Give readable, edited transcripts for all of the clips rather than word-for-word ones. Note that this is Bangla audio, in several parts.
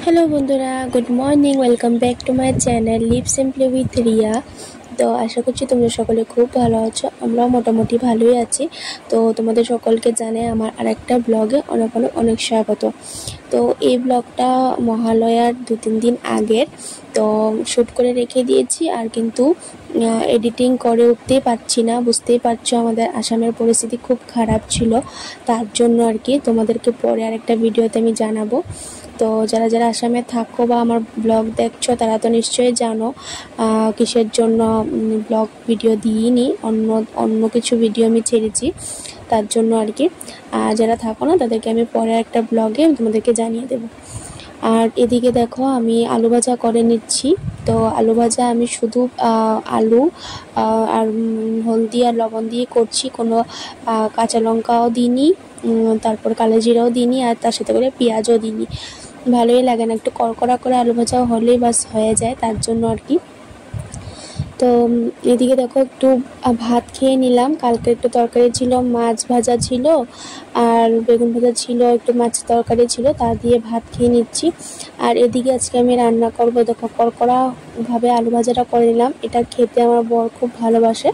হ্যালো বন্ধুরা, good morning. Welcome back to my channel leave simply with Riya. তো আশা করছি তোমরা সকলে খুব ভালো আছো। আমরাও মোটামুটি ভালোই আছি। তো তোমাদের সকলকে জানাই আমার আরেকটা ব্লগে অনেক অনেক অনেক স্বাগত। তো এই ব্লগটা মহালয়ার 2-3 দিন আগের। তো শ্যুট করে রেখে দিয়েছি, আর কিন্তু এডিটিং করে উঠতেই পারছি না। বুঝতেই পারছো আমাদের আসামের পরিস্থিতি খুব খারাপ ছিল, তার জন্য আর কি তোমাদেরকে পরে আরেকটা ভিডিওতে আমি জানাবো। তো যারা যারা আসামে থাকো বা আমার ব্লগ দেখছো তারা তো নিশ্চয়ই জানো কিসের জন্য ব্লগ ভিডিও দিইনি, অন্য কিছু ভিডিও আমি ছেড়েছি, তার জন্য আর কি। যারা থাকো না তাদেরকে আমি পরে একটা ব্লগে তোমাদেরকে জানিয়ে দেব। আর এদিকে দেখো আমি আলু ভাজা করে নিচ্ছি। তো আলু ভাজা আমি শুধু আলু আর হলদি আর লবণ দিয়ে করছি, কোনো কাঁচা লঙ্কাও দিইনি, তারপর কালো জিরাও দিইনি, আর তার সাথে করে পেঁয়াজও দিইনি। ভালোই লাগে না, একটু কড়কড়া করে আলু ভাজা হলেই বাস হয়ে যায়, তার জন্য আর কি। তো এদিকে দেখো একটু ভাত খেয়ে নিলাম। কালকে একটু তরকারি ছিল, মাছ ভাজা ছিল আর বেগুন ভাজা ছিল, একটু মাছের তরকারি ছিল, তা দিয়ে ভাত খেয়ে নিচ্ছি। আর এদিকে আজকে আমি রান্না করবো, দেখো কড়কড়াভাবে আলু ভাজাটা করে নিলাম। এটা খেতে আমার বর খুব ভালোবাসে,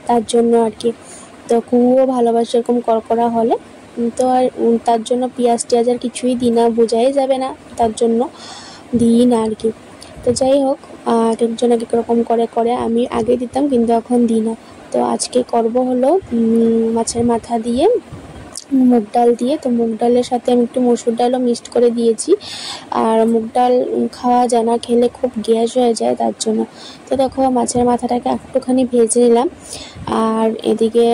তার জন্য আর কি। তো খুবও ভালোবাসে এরকম কড়কড়া হলে। তো আর তার জন্য পেঁয়াজ টিয়াজ আর কিছুই দিই না, বোঝাই যাবে না, তার জন্য দিই না আর কি। তো যাই হোক, একজন এক এক রকম করে আমি আগে দিতাম, কিন্তু এখন দিই না। তো আজকে করব হলো মাছের মাথা দিয়ে মুগ ডাল দিয়ে। তো মুগ ডালের সাথে আমি একটু মসুর ডালও মিক্সড করে দিয়েছি। আর মুগ ডাল খাওয়া যায় না, খেলে খুব গ্যাস হয়ে যায়, তার জন্য। তো দেখো মাছের মাথাটাকে একটুখানি ভেজে নিলাম। আর এদিকে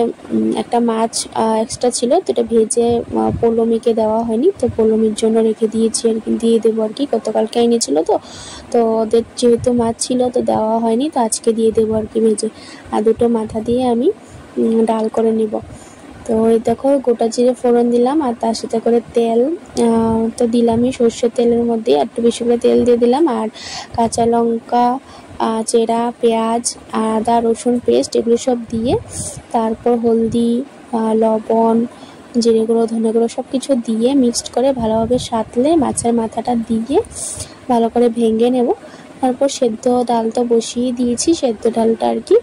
একটা মাছ এক্সট্রা ছিল, তো এটা ভেজে পৌলমীকে দেওয়া হয়নি, তো পৌলমীর জন্য রেখে দিয়েছি আর কি, দিয়ে দেবো আর কি। গতকালকে এনেছিল, তো ওদের যেহেতু মাছ ছিল তো দেওয়া হয়নি, তো আজকে দিয়ে দেবো আর কি ভেজে। আর দুটো মাথা দিয়ে আমি ডাল করে নিব। তো এই দেখো গোটা জিরে ফোড়ন দিলাম, আর তার সাথে করে তেল তো দিলামই, সর্ষের তেলের মধ্যে একটু বেশি করে তেল দিয়ে দিলাম। আর কাঁচা লঙ্কা, চেরা, পেঁয়াজ, আদা রসুন পেস্ট, এগুলো সব দিয়ে তারপর হলদি, লবণ, জিরে গুঁড়ো, ধনে গুঁড়ো সব কিছু দিয়ে মিক্সড করে ভালোভাবে সাঁতলে মাছের মাথাটা দিয়ে ভালো করে ভেঙে নেব। তারপর সেদ্ধ ডাল তো বসিয়ে দিয়েছি, সেদ্ধ ডালটা আর কি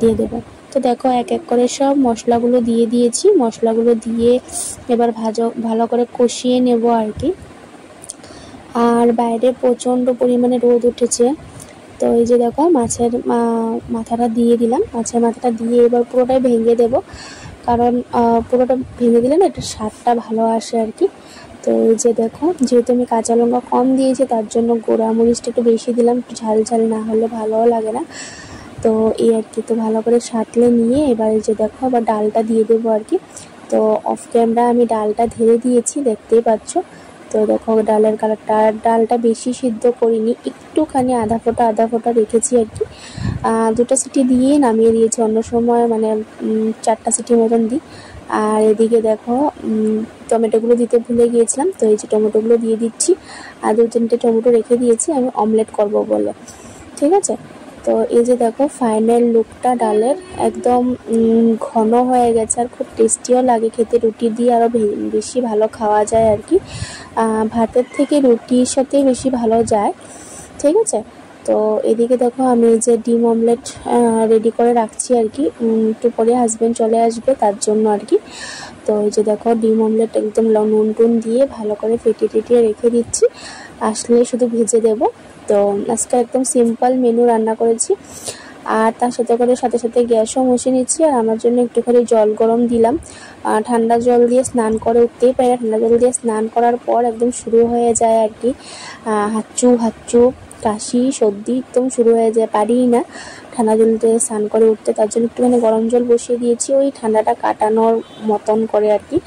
দিয়ে দেবো। তো দেখো এক এক করে সব মশলাগুলো দিয়ে দিয়েছি, মশলাগুলো দিয়ে এবার ভালো করে কষিয়ে নেব আর কি। আর বাইরে প্রচণ্ড পরিমাণে রোদ উঠেছে। তো এই যে দেখো মাছের মাথাটা দিয়ে দিলাম, মাছের মাথাটা দিয়ে এবার পুরোটাই ভেঙে দেব, কারণ পুরোটা ভেঙে দিলে না একটা স্বাদটা ভালো আসে আর কি। তো এই যে দেখো, যেহেতু আমি কাঁচা লঙ্কা কম দিয়েছি তার জন্য গোড়া মরিচটা একটু বেশি দিলাম, একটু ঝাল ঝাল না হলে ভালোও লাগে না। তো এই আর কি, তো ভালো করে সাঁতলে নিয়ে এবার এই যে দেখো আবার ডালটা দিয়ে দেবো আর কি। তো অফ ক্যামেরা আমি ডালটা ঢেলে দিয়েছি, দেখতেই পাচ্ছ। তো দেখো ডালের কালারটা, ডালটা বেশি সিদ্ধ করিনি, একটুখানি আধা ফোঁটা রেখেছি আর কি। দুটো সিটি দিয়ে নামিয়ে দিয়েছি, অন্য সময় মানে 4টা সিটি মতন দিই। আর এদিকে দেখো টমেটোগুলো দিতে ভুলে গিয়েছিলাম, তো এই যে টমেটোগুলো দিয়ে দিচ্ছি। আর 2-3টে টমেটো রেখে দিয়েছি আমি অমলেট করব বলে, ঠিক আছে। তো এই যে দেখো ফাইনাল লুকটা ডালের, একদম ঘন হয়ে গেছে আর খুব টেস্টিও লাগে খেতে, রুটি দিয়ে আরও বেশি ভালো খাওয়া যায় আর কি। ভাতের থেকে রুটির সাথে বেশি ভালো যায়, ঠিক আছে। তো এদিকে দেখো আমি এই যে ডিম অমলেট রেডি করে রাখছি আর কি, একটু পরে হাজব্যান্ড চলে আসবে তার জন্য আর কি। তো এই যে দেখো ডিম অমলেট একদম নুন টুন দিয়ে ভালো করে ফেটিয়ে রেখে দিচ্ছি, আসলে শুধু ভেজে দেব। তো আজকে একদম সিম্পল মেনু রান্না করেছি। আর তার সাথে সাথে গ্যাসও মুছে নিচ্ছি। আর আমার জন্য একটুখানি জল গরম দিলাম, ঠান্ডা জল দিয়ে স্নান করে উঠতেই পারি না, ঠান্ডা জল দিয়ে স্নান করার পর একদম শুরু হয়ে যায় আর কি হাঁচু কাশি সর্দি, একদম শুরু হয়ে যায়, পারি না ঠান্ডা জল দিয়ে স্নান করে উঠতে। তার জন্য একটুখানি গরম জল বসিয়ে দিয়েছি, ওই ঠান্ডাটা কাটানোর মতন করে আর কি।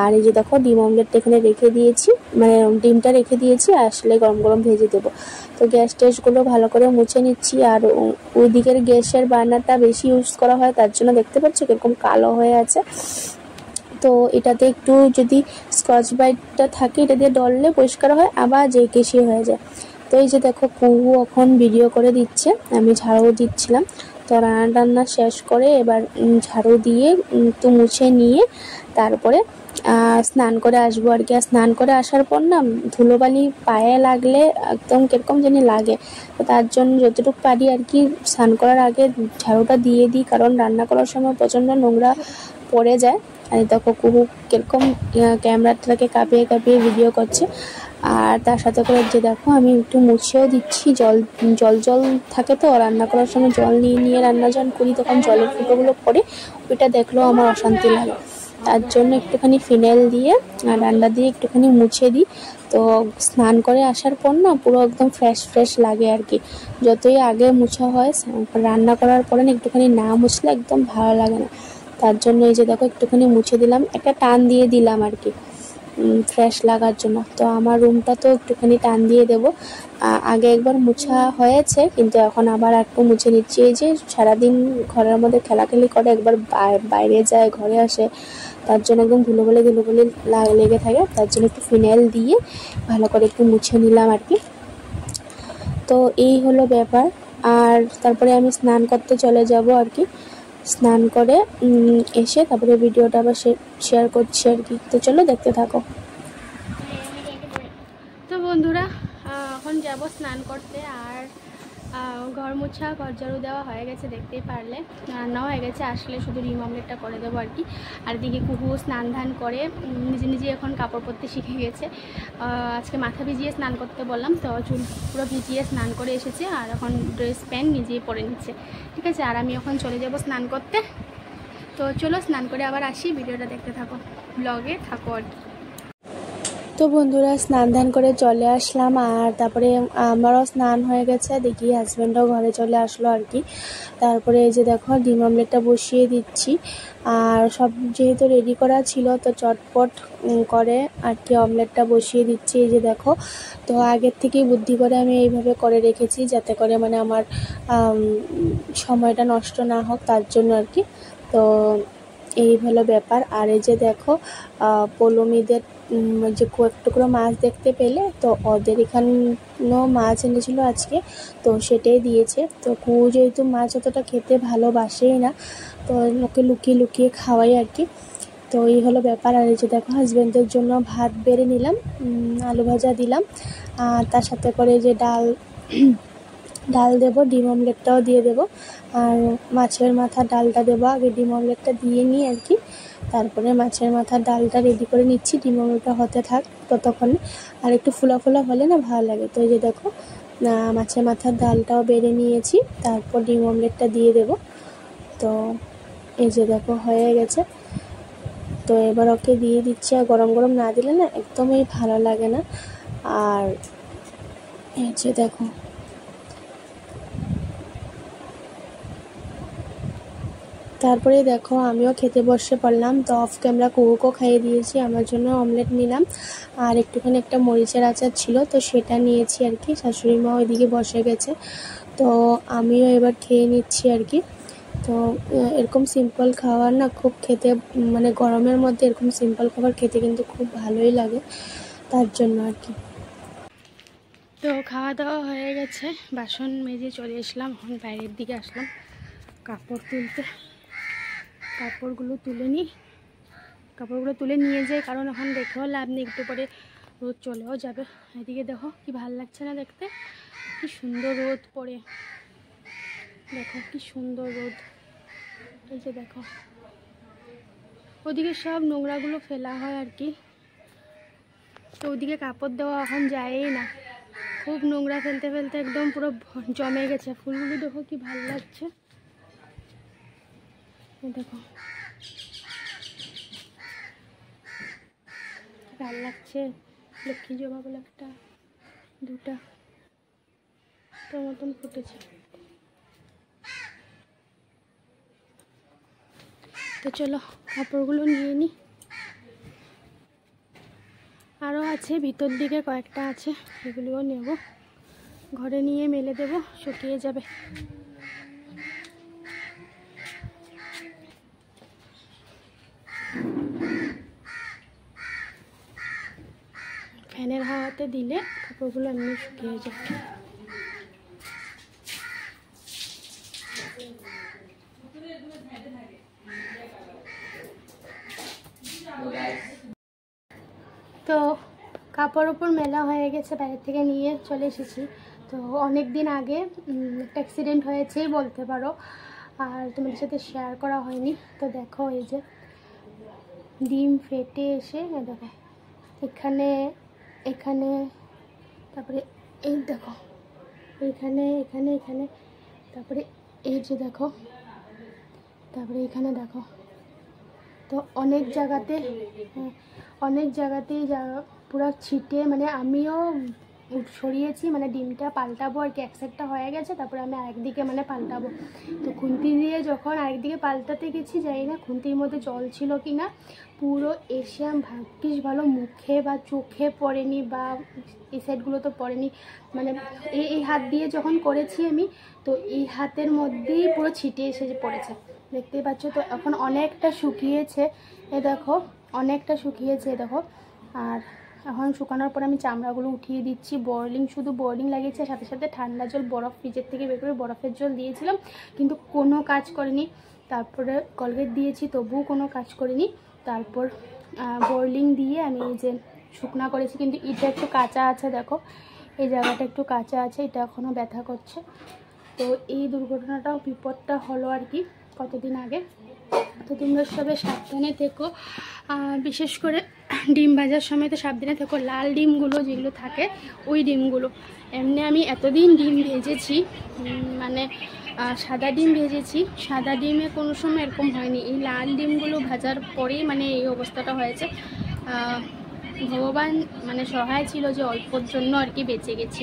আর এই যে দেখো ডিম অমলেটটা এখানে রেখে দিয়েছি, মানে ডিমটা রেখে দিয়েছি, আসলে গরম গরম ভেজে দেবো। তো গ্যাস টেসগুলো ভালো করে মুছে নিচ্ছি। আর ওই দিকের গ্যাসের বার্নারটা বেশি ইউজ করা হয়, তার জন্য দেখতে পাচ্ছ কিরকম কালো হয়ে আছে। তো এটাতে একটু যদি স্কচ ব্রাইটটা থাকে এটা দিয়ে ডললে পরিষ্কার হয়, আবার যে কেশি হয়ে যায়। তো এই যে দেখো কুহু এখন ভিডিও করে দিচ্ছে, আমি ঝাড়ু দিচ্ছিলাম। তো রান্না শেষ করে এবার ঝাড়ু দিয়ে একটু মুছে নিয়ে তারপরে স্নান করে আসবো আর কি। আর স্নান করে আসার পর না ধুলোবালি পায়ে লাগলে একদম কিরকম জানি লাগে, তো তার জন্য যতটুকু পারি আর কি স্নান করার আগে ঝাড়ুটা দিয়ে দিই, কারণ রান্না করার সময় প্রচণ্ড নোংরা পড়ে যায়। আর দেখো কুহু কিরকম ক্যামেরাটাকে কাঁপিয়ে কাঁপিয়ে ভিডিও করছে। আর তার সাথে করে যে দেখো আমি একটু মুছেও দিচ্ছি, জল জল জল থাকে তো রান্না করার সময়, জল নিয়ে নিয়ে রান্না যখন করি তখন জলের ফুটোগুলো পড়ে, ওইটা দেখলেও আমার অশান্তি লাগে। তার জন্য একটুখানি ফিনাইল দিয়ে আর রান্না দিয়ে একটুখানি মুছে দিই। তো স্নান করে আসার পর না পুরো একদম ফ্রেশ ফ্রেশ লাগে আর কি। যতই আগে মুছা হয় রান্না করার পরে না একটুখানি না মুছলে একদম ভালো লাগে না। তার জন্য এই যে দেখো একটুখানি মুছে দিলাম, একটা টান দিয়ে দিলাম আর কি ফ্রেশ লাগার জন্য। তো আমার রুমটা তো একটুখানি টান দিয়ে দেবো। আগে একবার মুছা হয়েছে, কিন্তু এখন আবার একটু মুছে নিচ্ছি। এই যে সারাদিন ঘরের মধ্যে খেলাখেলি করে, একবার বাইরে যায় ঘরে আসে, তার জন্য একদম ধুলোবালি লেগে থাকে। তার জন্য একটু ফিনাইল দিয়ে ভালো করে একটু মুছে নিলাম আর কি। তো এই হলো ব্যাপার। আর তারপরে আমি স্নান করতে চলে যাব আর কি। স্নান করে এসে তারপরে ভিডিওটা আবার শেয়ার করছি আর কি। তো চলো দেখতে থাকো। তো বন্ধুরা এখন যাব স্নান করতে। আর ঘর মোছা ঘর ঝাড়ু দেওয়া হয়ে গেছে, দেখতেই পারলে রান্নাও হয়ে গেছে। আসলে শুধু ডিম অমলেটটা করে দেবো আর কি। আর দিকে কুহু স্নান ধান করে নিজে নিজে এখন কাপড় পরতে শিখে গেছে। আজকে মাথা ভিজিয়ে স্নান করতে বললাম, তো চুল পুরো ভিজিয়ে স্নান করে এসেছে। আর এখন ড্রেস প্যান্ট নিজেই পরে নিচ্ছে, ঠিক আছে। আর আমি এখন চলে যাব স্নান করতে। তো চলো স্নান করে আবার আসি, ভিডিওটা দেখতে থাকো, ব্লগে থাকো আর কি। তো বন্ধুরা স্নান ধান করে চলে আসলাম। আর তারপরে আমারও স্নান হয়ে গেছে, দেখি হাজব্যান্ডও ঘরে চলে আসলো আর কি। তারপরে এই যে দেখো ডিম অমলেটটা বসিয়ে দিচ্ছি। আর সব যেহেতু রেডি করা ছিল, তো চটপট করে আর কি অমলেটটা বসিয়ে দিচ্ছি। এই যে দেখো, তো আগের থেকেই বুদ্ধি করে আমি এইভাবে করে রেখেছি, যাতে করে মানে আমার সময়টা নষ্ট না হোক, তার জন্য আর কি। তো এই হলো ব্যাপার। আর এই যে দেখো পৌলমীদের যে টুকরো মাছ দেখতে পেলে, তো ওদের এখানেও মাছ এনেছিল আজকে, তো সেটাই দিয়েছে। তো কুউ যেহেতু মাছ অতটা খেতে ভালোবাসেই না, তো ওকে লুকিয়ে লুকিয়ে খাওয়াই আর কি। তো এই হলো ব্যাপার। আর এই যে দেখো হাজব্যান্ডের জন্য ভাত বেড়ে নিলাম, আলু ভাজা দিলাম, আর তার সাথে করে যে ডাল দেবো, ডিম অমলেটটাও দিয়ে দেবো। আর মাছের মাথার ডালটা দেবো, আগে ডিম অমলেটটা দিয়ে নিই আর কি। তারপরে মাছের মাথার ডালটা রেডি করে নিচ্ছি, ডিম অমলেটটা হতে থাক ততক্ষণে। আর একটু ফোলা ফোলা হলে না ভালো লাগে। তো এই যে দেখো মাছের মাথার ডালটাও বেড়ে নিয়েছি, তারপর ডিম অমলেটটা দিয়ে দেবো। তো এই যে দেখো হয়ে গেছে। তো এবার ওকে দিয়ে দিচ্ছি। আর গরম গরম না দিলে না একদমই ভালো লাগে না। আর এই যে দেখো তারপরে দেখো আমিও খেতে বসে পড়লাম। তো অফ ক্যামেরা কুকুরকেও খাইয়ে দিয়েছি, আমার জন্য অমলেট নিলাম। আর একটুখানি একটা মরিচের আচার ছিল, তো সেটা নিয়েছি আর কি। শাশুড়ি মা ওইদিকে বসে গেছে, তো আমিও এবার খেয়ে নিচ্ছি আর কি। তো এরকম সিম্পল খাবার না খুব খেতে, মানে গরমের মধ্যে এরকম সিম্পল খাবার খেতে কিন্তু খুব ভালোই লাগে, তার জন্য আর কি। তো খাওয়া দাওয়া হয়ে গেছে, বাসন মেজে চলে এসলাম। এখন বাইরের দিকে আসলাম কাপড় তুলতে। কাপড়গুলো তুলে নিয়ে যাই, কারণ এখন দেখেও লাভ নেই, একটু পরে রোদ চলেও যাবে। এদিকে দেখো কি ভালো লাগছে না দেখতে, কি সুন্দর রোদ পড়ে, দেখো কি সুন্দর রোদ। এই যে দেখো ওদিকে সব নোংরাগুলো ফেলা হয় আর কি, তো ওদিকে কাপড় দেওয়া এখন যায়ই না, খুব নোংরা ফেলতে ফেলতে একদম পুরো জমে গেছে। ফুলগুলো দেখো কি ভালো লাগছে, দেখো ভালো লাগছে। লক্ষ্মী জবা বলে একটা দুটা তোর মতন ফুটেছে। তো চলো কাপড়গুলো নিয়ে নিই। আরও আছে ভিতর দিকে কয়েকটা আছে, এগুলোও নেব, ঘরে নিয়ে মেলে দেব, শুকিয়ে যাবে। ফ্যানের হাওয়াতে দিলে কাপড়গুলো এমনি শুকিয়ে যায়। তো কাপড় ওপর মেলা হয়ে গেছে, বাইরে থেকে নিয়ে চলে এসেছি। তো অনেক দিন আগে একটা অ্যাক্সিডেন্ট হয়েছেই বলতে পারো, আর তোমাদের সাথে শেয়ার করা হয়নি। তো দেখো এই যে ডিম ফেটে এসে দেখো এখানে এখানে, তারপরে এই দেখো এখানে এখানে এখানে, তারপরে এই যে দেখো, তারপরে এখানে দেখো। তো অনেক জায়গাতেই পুরো ছিটে, মানে আমিও সরিয়েছি, মানে ডিমটা পাল্টাবো আর কি, এক সাইডটা হয়ে গেছে, তারপরে আমি আরেকদিকে মানে পাল্টাবো। তো খুন্তি দিয়ে যখন আরেকদিকে পাল্টাতে গেছি, জানি না খুন্তির মধ্যে জল ছিল কি না, পুরো এসে আমি ভাগ্যিস ভালো মুখে বা চোখে পড়েনি, বা এই সাইডগুলো তো পড়েনি, মানে এই হাত দিয়ে যখন করেছি আমি, তো এই হাতের মধ্যেই পুরো ছিটে এসে যে পড়েছে, দেখতেই পাচ্ছ। তো এখন অনেকটা শুকিয়েছে, এ দেখো অনেকটা শুকিয়েছে দেখো। আর এখন শুকানোর পর আমি চামড়াগুলো উঠিয়ে দিচ্ছি। শুধু বয়েলিং লাগিয়েছে, সাথে সাথে ঠান্ডা জল, বরফ ফ্রিজের থেকে বের করে বরফের জল দিয়েছিলাম, কিন্তু কোনো কাজ করেনি। তারপরে কলগেট দিয়েছি, তবুও কোনো কাজ করেনি। তারপর বয়েলিং দিয়ে আমি এই যে শুকনা করেছি, কিন্তু এটা একটু কাঁচা আছে, দেখো এই জায়গাটা একটু কাঁচা আছে, এটা এখনও ব্যথা করছে। তো এই দুর্ঘটনাটাও, বিপদটা হলো আর কি কতদিন আগে। তো তোমরা সবাই সাবধানে থেকো, বিশেষ করে ডিম ভাজার সময় তো সাবধানে থেকো। লাল ডিমগুলো যেগুলো থাকে, ওই ডিমগুলো, এমনি আমি এতদিন ডিম ভেজেছি, মানে সাদা ডিম ভেজেছি, সাদা ডিমে কোনো সময় এরকম হয়নি। এই লাল ডিমগুলো ভাজার পরেই মানে এই অবস্থাটা হয়েছে। ভগবান মানে সহায় ছিল যে অল্পর জন্য আর কি বেঁচে গেছি।